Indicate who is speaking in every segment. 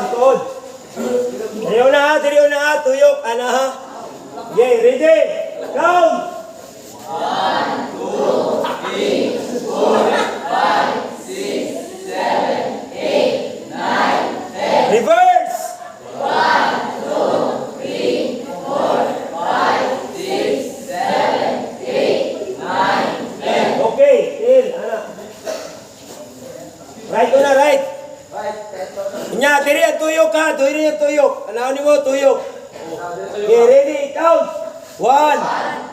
Speaker 1: Down, tuod. Diriyo na ha, tuyok. Ana ha. Okay, ready? Count.
Speaker 2: 1, 2, 3, 4, 5, 6, 7, 8, 9, 10.
Speaker 1: Reverse.
Speaker 2: 1, 2, 3, 4, 5, 6, 7, 8, 9, 10.
Speaker 1: Okay, till. Ana. Right na, right. Nya, diri ang tuyok ha. Diri ang tuyok. Ano ni mo, tuyok. Okay, ready? Count. 1,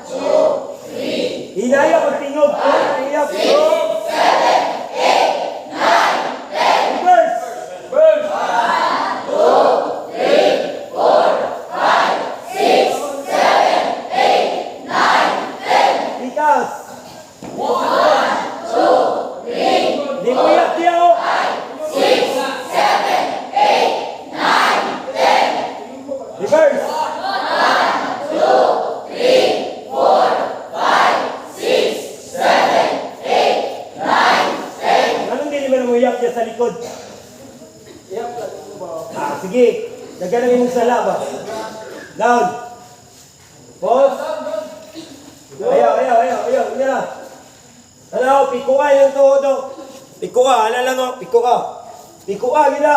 Speaker 1: 2, 3. Hinaya pagtingog. 4, 5, 6, 7, 8, 9, 10. Reverse. 1, 2, 3, 4, 5, 6, 7, 8, 9, 10. Likas. 1, 2, 3. Di mo yak diya o. 6, 7, 8, 9, 10. Reverse. 1, 2, 3, 4, 5, 6, 7, 8, 9, 10. Anong hindi naman mo yak diya sa likod? Sige. Nagkalang yung sala ba? Down. Pause. Ayaw. Yan. Ano, pikuha yung todo. Pikuha, ala lang o. Pikuha, gila.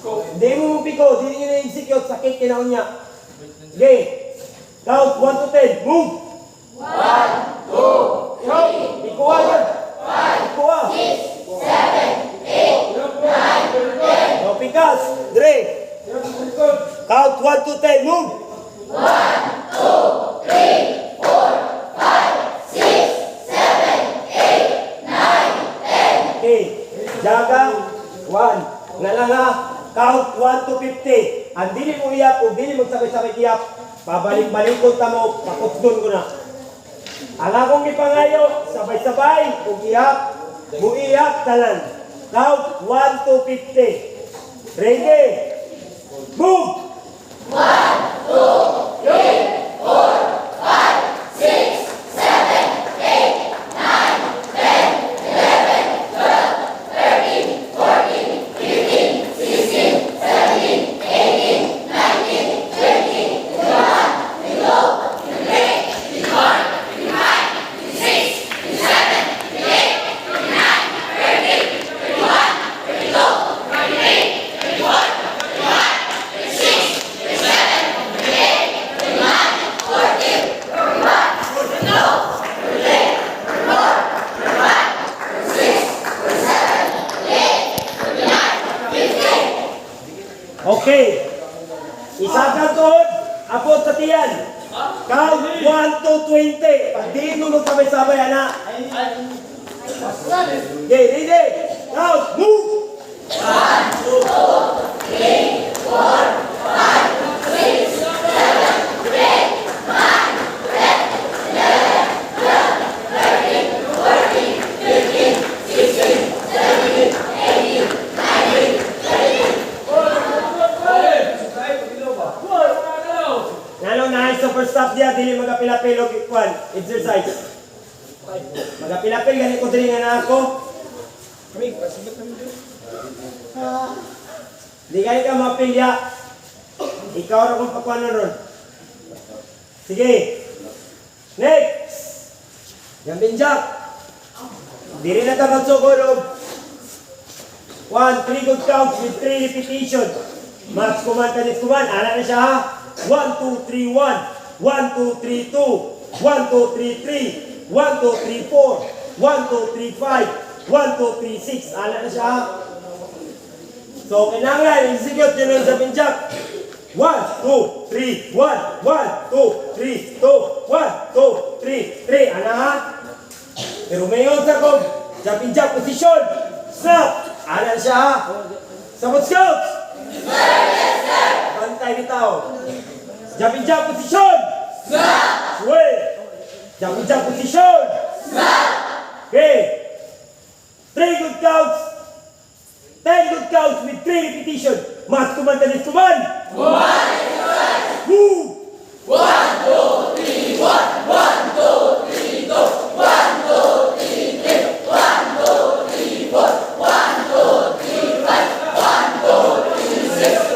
Speaker 1: Hindi mo piko, hindi nyo na-execute, sakit kinaon niya. Okay. Count, 1 to 10. Move. 1, 2, 3, pikuha yan. 5, pikuha. 6, 7, 8, 9, 10. No, pikas. Dre. Count, 1 to 10. Move. 1, 2, 3, 4, 5, 6, 7, 8, 9, 10. Okay. Jaga. 1. Nga lang ha. Count 1 to 50. Ang dili mo iyak, kung dili mo sabay-sabay iyak, pabalik-balikon ta mo, pakutdon ko na. Ang akong ipangayo, sabay-sabay, kung iyak, muiyak tanan. Count 1 to 50. Ready? Move! 1, 2, 3, 4, 5, 6, 7, 8, 9, 10. Okay. Isagang tuod, abot sa tiyan. Count 1 to 20. Pag di mo sabay-sabay, anak. Okay, ready? Count, move! 1, 2, 3, 4, 5, 6, 7, 8, 9, 10, 11, 12, 13, 14, 15, 16, 17, 18, 19, 20, 21, 22, 23, 24, 25, 26, 27, 28, 29, 30, 41, 42, 43, 44, 45, 46, 47, 48, 49, 50. Nalo na ay super stop dia dili magapilapil og ikwan exercise. Magapilapil gani ko diri nga na ako. Di gani ka mapilya. Ikaw ra kung pakuan ron. Sige. Next. Gambin jack. Diri na ta magsugod. 1, 3 good counts with 3 repetition. Max command ka command. Ana na siya ha. 1, 2, 3, 1. 1, 2, 3, 2. 1, 2, 3, 3. 1, 2, 3, 4. 1, 2, 3, 5. 1, 2, 3, 6. Ala na siya. So, kailangan execute nyo ng jumping jack. 1, 2, 3, 1. 1, 2, 3, 2. 1, 2, 3, 3. Ana ha? Pero mayon sa kong jumping jack position. Snap. Ala na siya ha? Sabot scouts.
Speaker 2: Yes, sir!
Speaker 1: Bantay bitaw. Jumping jack position.
Speaker 2: Snap!
Speaker 1: Sway. Jumping jack position.
Speaker 2: Snap!
Speaker 1: Okay. 3 good counts. 10 good counts with 3 repetition. Mas command and command.
Speaker 2: Command and command!
Speaker 1: Move.
Speaker 2: 1, 2, 3, 1. 1, 2, 3, 2. 1, 2, 3, 3. 1, 2, 3, 4. 1, 2, 3, 5. 1, 2, 3, 6.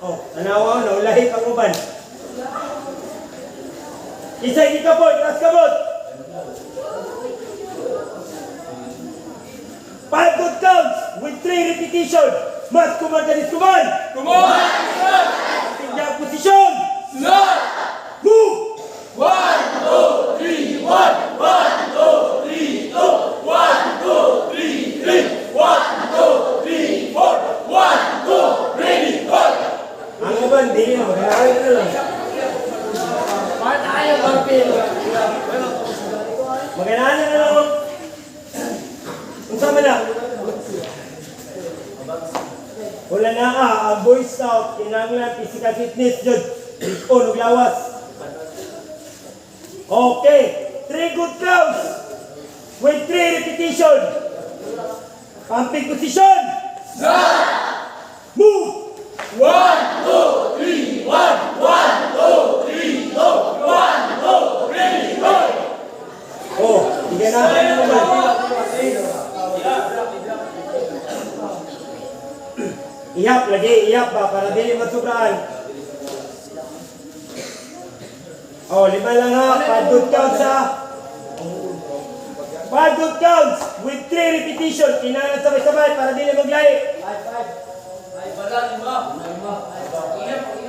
Speaker 1: Oh, tanawa na ulahi pang uban. Isay ka po, taas kabot. 5 good counts with 3 repetition. Mas kuman ka kuman. Tingnan posisyon. Move. Ang uban, di na magkakaroon na lang. Magkakaroon na lang. Unsa man na? Wala na ang Boy Scout, kinanglan physical fitness jud. Ikaw, lawas. Okay, 3 good counts with 3 repetition. Pumping position. Move. Oh, hindi na naman. Ihap lagi, ihap ba para dili masubraan. Oh, 5 lang ha, 5 good counts ha. 5 good counts with 3 repetition. Kinalan sabay-sabay para dili maglahi.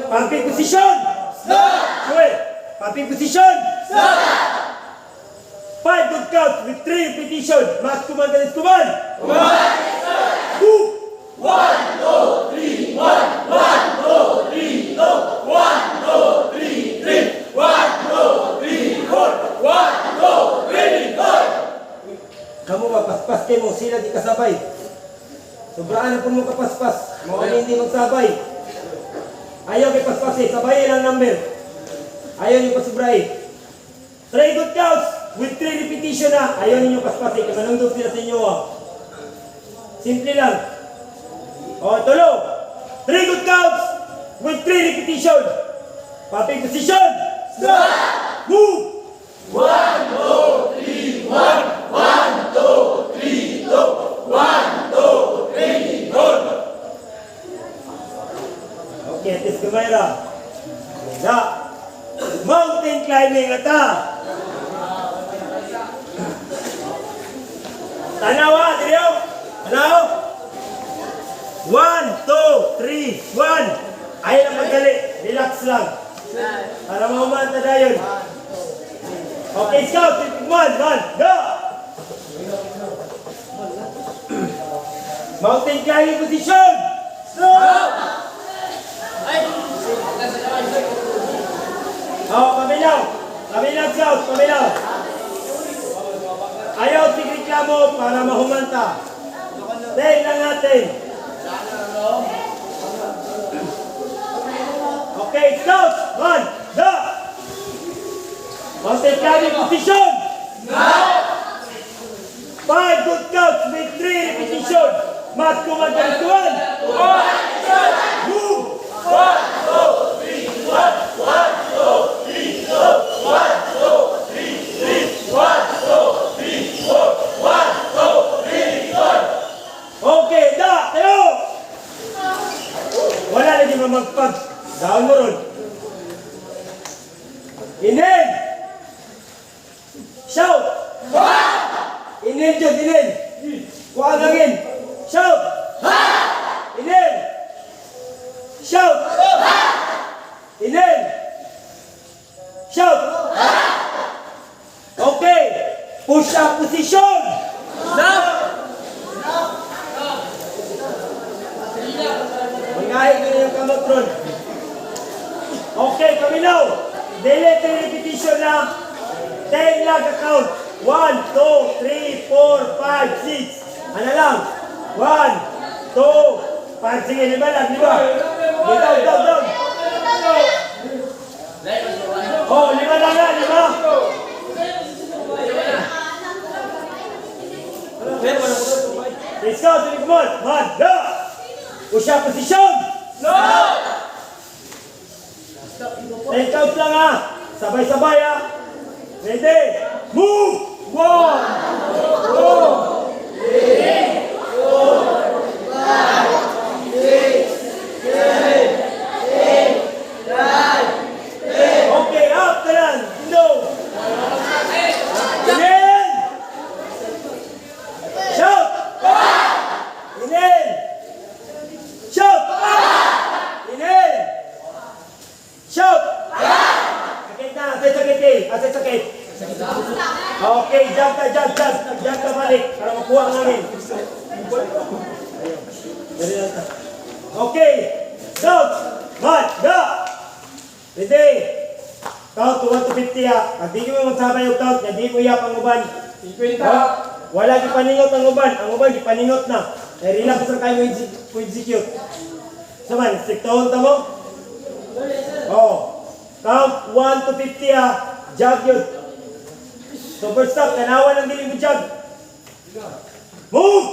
Speaker 1: Pumping position. Well, pumping position. 5 good counts with 3 repetition. Mas kuman galis kuman. Move. 1, 2, 3, 4. Kamu mapaspas kayo mo sila di kasabay. Sobraan na po mo kapaspas. Mga hindi magsabay. Ayaw kay paspas eh. Sabayin ang number. Ayaw niyo pasubray. 3 good counts with 3 repetition na. Ayaw ninyo paspas eh. Kaya manungdog sila sa inyo. Simple lang. O, tulo. 3 good counts with 3 repetition. Papi position. Stop. Move.
Speaker 2: 1, 2, 3, 1. 1, 2, 3, 2. 1, 2, 3, good.
Speaker 1: Okay, tis Gumayra. Na. Mountain climbing ata. Tanawa, diriyo. Tanaw. 1, 2, 3, 1. Ayaw na magdali. Relax lang. Para maumanta na yun. Okay, scout. 1, 1, go! Mountain climbing position. Stop! Oh, paminaw. Paminaw, scout. Paminaw. Ayaw tigreklamo para mahumanta. Tayo lang natin. Okay, scout. 1, go! Mountain climbing position.
Speaker 2: Now.
Speaker 1: 5 good counts with 3 repetition. Mat command and 1.
Speaker 2: 1,
Speaker 1: Move.
Speaker 2: 2, 3, 1. 1, 2, 3, 2. 1, 2, 3, 3. 1, 2, 3, 4. 1, 2, 3, 4.
Speaker 1: Okay, da, tayo. Wala lagi mamagpag. Down mo ron. Inhale. Shout. Inhale dyan, inhale. Kuha ang hangin. Shout. Inhale. Shout. Inhale. Shout. Okay. Push up position.
Speaker 2: Stop.
Speaker 1: Mangahin ko yung kamot ron. Okay, kaminaw. Delete yung repetition na 10 lang ka-count. 1, 2, 3, 4, 5, 6. Ano lang? 1, 2, 5. Sige, 5 lang, 5. Down. Oh, 5 lang nga, 5. Let's go, tuloy mo. 1, go! Push up position.
Speaker 2: No.
Speaker 1: 10 counts lang ha. Sabay-sabay ha. Ready? Move! 1, 2, 3, 4, 5, 6, 7, 8, 9, 10. Okay, up ka lang. No. Inhale. Shout. Inhale. Shout. Inhale. Shout. Sakit na. Sakit. Okay, jump ka. Jump ka balik para makuha ang hangin. Okay. Shout. 1, go. Ready. Count to 1 to 50 ha. Pag di mo magsabay yung count, hindi mo iyap ang uban.
Speaker 2: 50.
Speaker 1: Wala gipaningot ang uban. Ang uban gipaningot na. Eh, relax lang kayo mo execute. Saman, strictohon ta mo? Oh. Count 1 to 50 ha. Jog yun. So first stop, tanawan ang dilim mo jog. Move!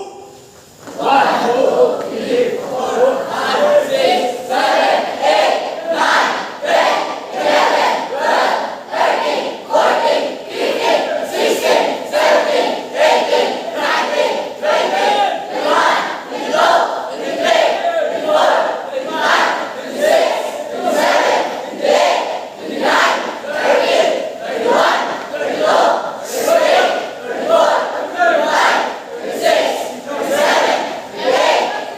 Speaker 2: 1, 2, 3, 4, 5, 6, 7, 8, 9, 10, 11, 12, 13, 14, 15, 16, 17, 18, 19, 20, 21, 22, 23, 24, 25, 26, 27, 28, 29, 30, 31, 32, 33, 34, 35, 36, 37, 38, 39, 40, 41, 42, 43, 44, 45, 46, 47, 48, 49, 50, 51, 52, 53, 54, 55, 56, 57, 58, 59, 60, 61, 62, 63, 64, 65, 66, 67, 68, 69, 70, 71, 72, 73, 74, 75, 76, 77, 78, 79, 80, 81, 82, 83, 84, 85, 86, 87, 88, 89, 90, 91, 92, 93, 94, 95, 96, 97, 98, 99, 100.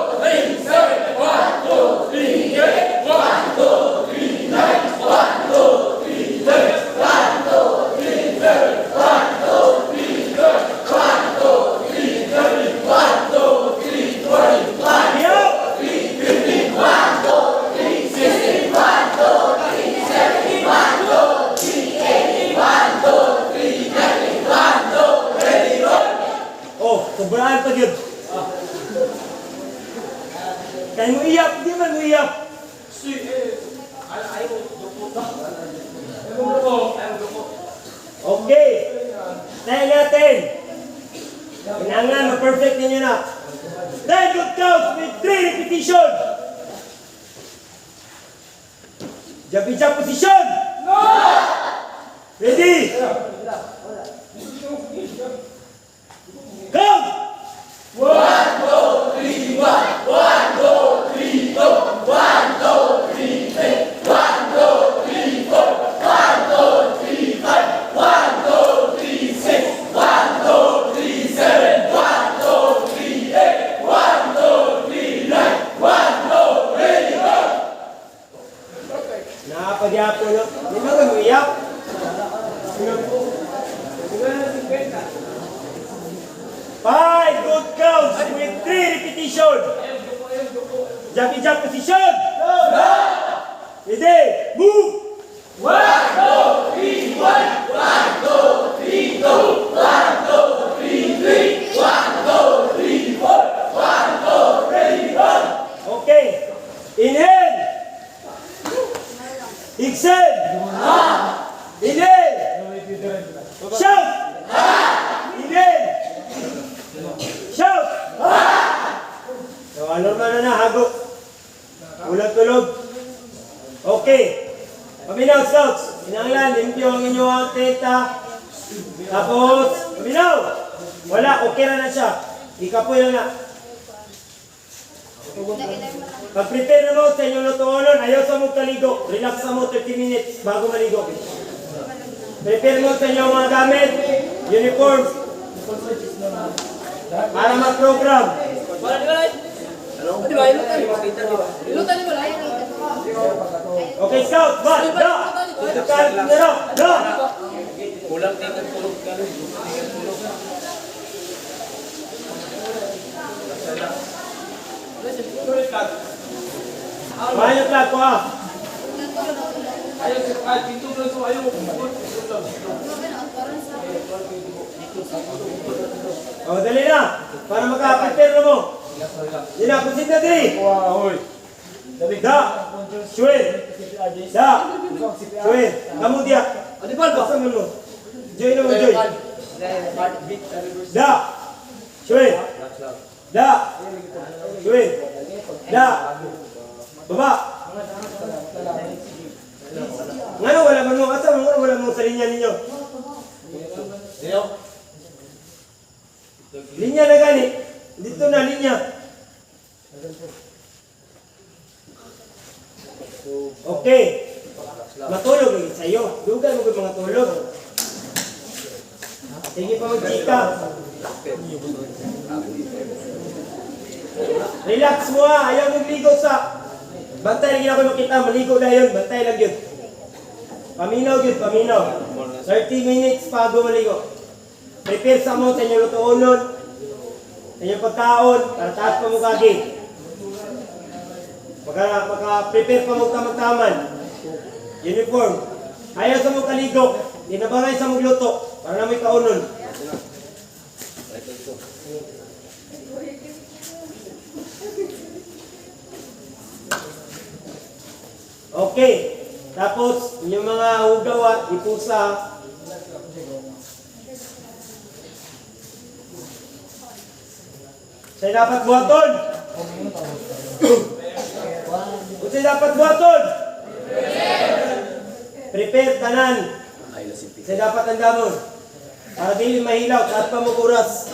Speaker 1: Oh, sobraan pa yun. Kaya mo iyak, di man mo iyak. Okay. Tayo natin. Kailangan ma-perfect ninyo na. 10 good counts with 3 repetition. Jumping jump position. Ready? Count! 5 good counts with 3 repetition. Jumping jump position. Ready? Move. 1, 2, 3, 1, 2, 3, 2, 1, 2, 3, 4, 1, 2, 3, 4. Okay. Inhale. Exhale. Inhale. Shout. Inhale. Shout. So, normal na hago. Ulang tulog. Okay. Paminaw, scouts. Inanglan, limpyo ang inyong teta. Tapos, paminaw. Wala, okay na siya. Ikapoy lang na. Pag-prepare na mo sa inyong lutuonon, ayaw sa mong kaligo. Relax sa mo 30 minutes bago maligo. Prepare mo sa inyong mga gamit, uniform, para mag-program. Okay, scout, bat, da! Tukar, nero, da!
Speaker 2: Kulang tingkat tulog ka.
Speaker 1: Banyak lah ko ah. Oh, dali na. Para maka-prepare na mo. Dina, kunsit na dali. Da. Shuin. Da. Shuin. Kamu dia. Pasang mo. Joy na mo, Joy. Da. Shuin. Da. Shuin. Da. Baba. Ngano wala man mo asa mo wala mo sa linya ninyo. Linya na gani. Dito na linya. Okay. Matulog lagi sayo. Dugan mo mga tulog. Sige pa mo chika. Relax mo ha, ayaw mong ligo sa... Bantay lang yun ako makita, maligo na yun, bantay lang yun. Paminaw yun, paminaw. 30 minutes bago maligo. Prepare sa mo sa inyong lutuonon, sa inyong pagkaon, para taas pa mo kagi. Maka-prepare pa mo tamag-taman. Uniform. Ayaw sa mo kaligo, dinabaray sa mong luto, para na may kaunon. Okay. Tapos, yung mga hugaw, ipusa. Sa'yo dapat buhaton. Kung sa'yo dapat buhaton. Prepare tanan. Sa'yo dapat ang damon. Para dili mahilaw, taas pa mo kuras.